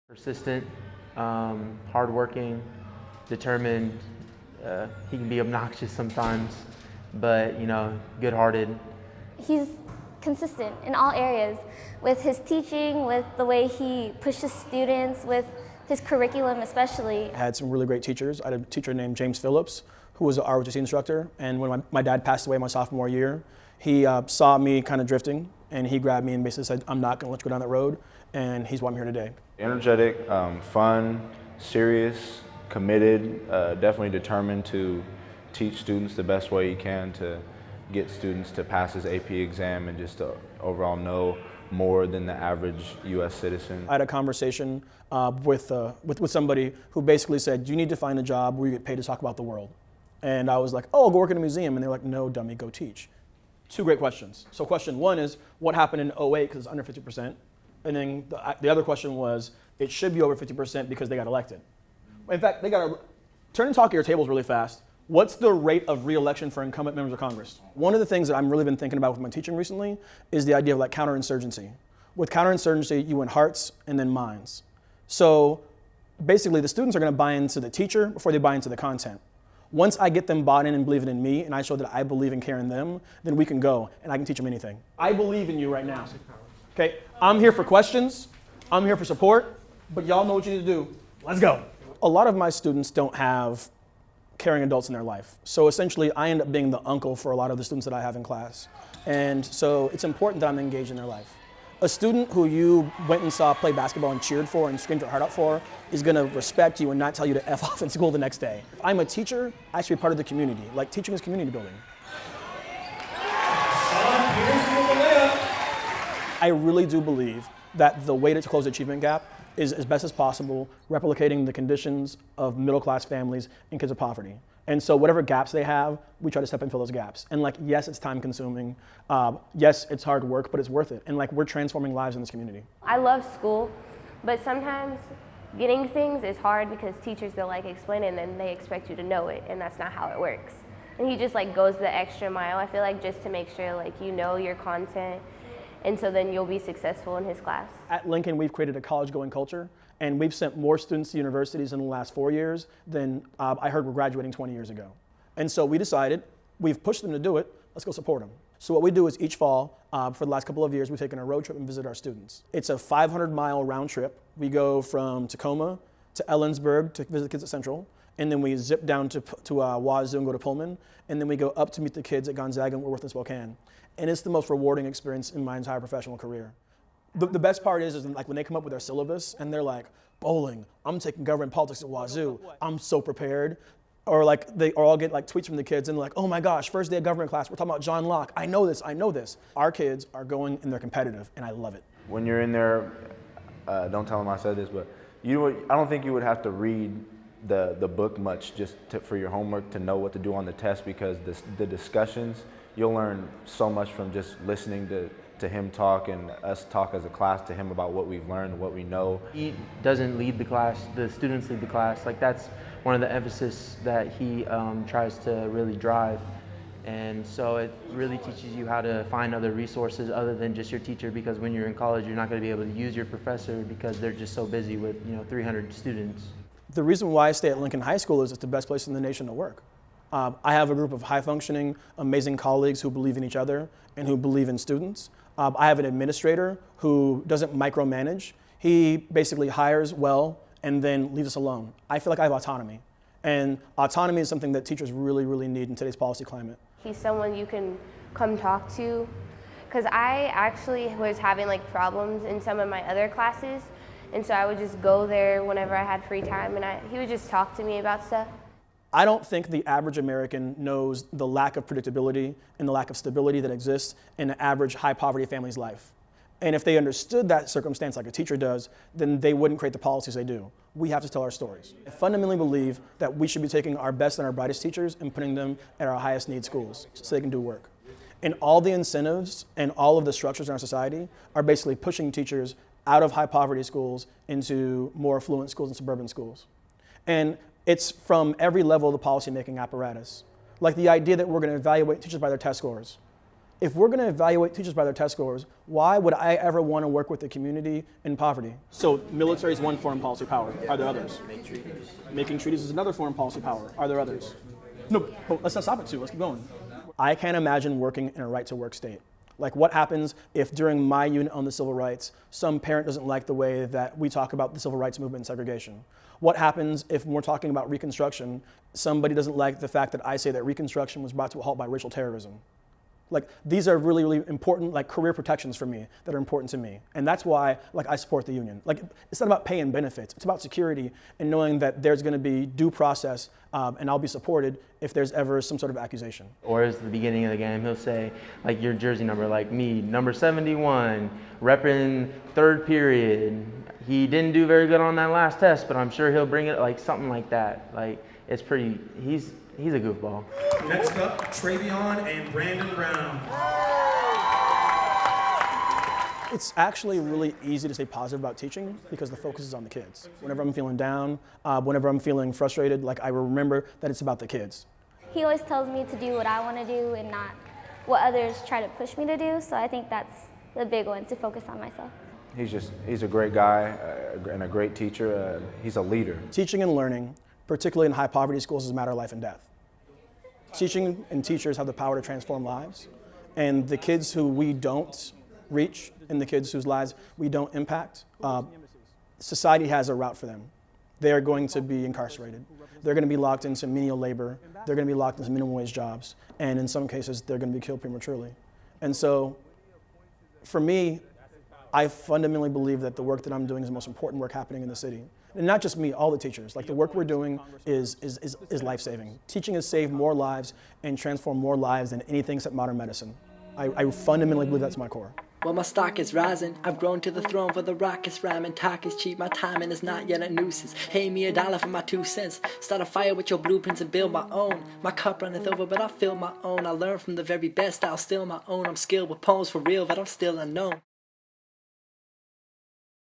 Persistent, hardworking, determined. He can be obnoxious sometimes, but good-hearted. He's consistent in all areas, with his teaching, with the way he pushes students, with his curriculum especially. I had some really great teachers. I had a teacher named James Phillips, who was an advocacy instructor, and when my dad passed away my sophomore year, he saw me kind of drifting, and he grabbed me and basically said, "I'm not going to let you go down that road," and he's why I'm here today. Energetic, fun, serious, committed, definitely determined to teach students the best way he can to get students to pass his AP exam and just to overall know more than the average U.S. citizen. I had a conversation with somebody who basically said, "You need to find a job where you get paid to talk about the world." And I was like, "Oh, I'll go work in a museum." And they're like, "No, dummy, go teach." Two great questions. So question one is, what happened in '08 because it's under 50%? And then the other question was, it should be over 50% because they got elected. In fact, turn and talk at your tables really fast. What's the rate of re-election for incumbent members of Congress? One of the things that I've really been thinking about with my teaching recently is the idea of like counterinsurgency. With counterinsurgency, you win hearts and then minds. So basically the students are gonna buy into the teacher before they buy into the content. Once I get them bought in and believing in me, and I show that I believe and care in them, then we can go and I can teach them anything. I believe in you right now. Okay, I'm here for questions, I'm here for support, but y'all know what you need to do. Let's go. A lot of my students don't have caring adults in their life. So essentially, I end up being the uncle for a lot of the students that I have in class. And so it's important that I'm engaged in their life. A student who you went and saw play basketball and cheered for and screamed your heart out for is gonna respect you and not tell you to F off in school the next day. If I'm a teacher, I should be part of the community. Like, teaching is community building. I really do believe that the way to close the achievement gap is as best as possible replicating the conditions of middle-class families and kids of poverty. And so whatever gaps they have, we try to step and fill those gaps. And like, yes, it's time consuming. Yes, it's hard work, but it's worth it. And like, we're transforming lives in this community. I love school, but sometimes getting things is hard because teachers, they'll like explain it and then they expect you to know it, and that's not how it works. And he just like goes the extra mile, I feel like, just to make sure like you know your content, and so then you'll be successful in his class. At Lincoln, we've created a college-going culture, and we've sent more students to universities in the last 4 years than I heard were graduating 20 years ago. And so we decided, we've pushed them to do it, let's go support them. So what we do is each fall, for the last couple of years, we've taken a road trip and visit our students. It's a 500-mile round trip. We go from Tacoma to Ellensburg to visit the kids at Central, and then we zip down to Wazoo and go to Pullman, and then we go up to meet the kids at Gonzaga and Woodworth and Spokane. And it's the most rewarding experience in my entire professional career. The best part is like when they come up with their syllabus and they're like, bowling, I'm taking government politics at Wazoo, I'm so prepared. Or like I'll get like tweets from the kids and like, oh my gosh, first day of government class, we're talking about John Locke, I know this, I know this. Our kids are going and they're competitive, and I love it. When you're in there, don't tell them I said this, but I don't think you would have to read the book much just for your homework to know what to do on the test, because the discussions, you'll learn so much from just listening to him talk and us talk as a class to him about what we've learned, what we know. He doesn't lead the class, the students lead the class. Like, that's one of the emphasis that he tries to really drive. And so it really teaches you how to find other resources other than just your teacher, because when you're in college, you're not going to be able to use your professor because they're just so busy with 300 students. The reason why I stay at Lincoln High School is it's the best place in the nation to work. I have a group of high-functioning, amazing colleagues who believe in each other and who believe in students. I have an administrator who doesn't micromanage. He basically hires well and then leaves us alone. I feel like I have autonomy. And autonomy is something that teachers really, really need in today's policy climate. He's someone you can come talk to, because I actually was having like problems in some of my other classes, and so I would just go there whenever I had free time, and he would just talk to me about stuff. I don't think the average American knows the lack of predictability and the lack of stability that exists in an average high poverty family's life. And if they understood that circumstance like a teacher does, then they wouldn't create the policies they do. We have to tell our stories. I fundamentally believe that we should be taking our best and our brightest teachers and putting them at our highest need schools so they can do work. And all the incentives and all of the structures in our society are basically pushing teachers out of high poverty schools into more affluent schools and suburban schools. And it's from every level of the policymaking apparatus. Like the idea that we're going to evaluate teachers by their test scores. If we're going to evaluate teachers by their test scores, why would I ever want to work with a community in poverty? So military is one foreign policy power. Are there others? Making treaties is another foreign policy power. Are there others? No, let's not stop at 2. Let's keep going. I can't imagine working in a right-to-work state. Like, what happens if during my unit on the civil rights, some parent doesn't like the way that we talk about the civil rights movement and segregation? What happens if, when we're talking about Reconstruction, somebody doesn't like the fact that I say that Reconstruction was brought to a halt by racial terrorism? Like, these are really, really important, like, career protections for me that are important to me. And that's why, like, I support the union. Like, it's not about pay and benefits. It's about security and knowing that there's going to be due process, and I'll be supported if there's ever some sort of accusation. Or as the beginning of the game, he'll say, like, your jersey number, like me, number 71, repping third period. He didn't do very good on that last test, but I'm sure he'll bring it, like, something like that. Like, it's pretty, he's a goofball. Next up, Travion and Brandon Brown. It's actually really easy to stay positive about teaching because the focus is on the kids. Whenever I'm feeling down, whenever I'm feeling frustrated, like, I remember that it's about the kids. He always tells me to do what I want to do and not what others try to push me to do, so I think that's the big one, to focus on myself. He's a great guy and a great teacher. He's a leader. Teaching and learning, particularly in high poverty schools, is a matter of life and death. Teaching and teachers have the power to transform lives, and the kids who we don't reach and the kids whose lives we don't impact, society has a route for them. They are going to be incarcerated. They're going to be locked into menial labor. They're going to be locked into minimum wage jobs, and in some cases, they're going to be killed prematurely. And so, for me, I fundamentally believe that the work that I'm doing is the most important work happening in the city. And not just me, all the teachers. Like, the work we're doing is life-saving. Teaching has saved more lives and transformed more lives than anything except modern medicine. I fundamentally believe that's my core. Well, my stock is rising. I've grown to the throne for the rockets rhyming. Talk is cheap, my timing is not yet a nuisance. Pay me $1 for my 2 cents. Start a fire with your blueprints and build my own. My cup runneth over, but I fill my own. I learn from the very best, I'll still my own. I'm skilled with poems for real, but I'm still unknown.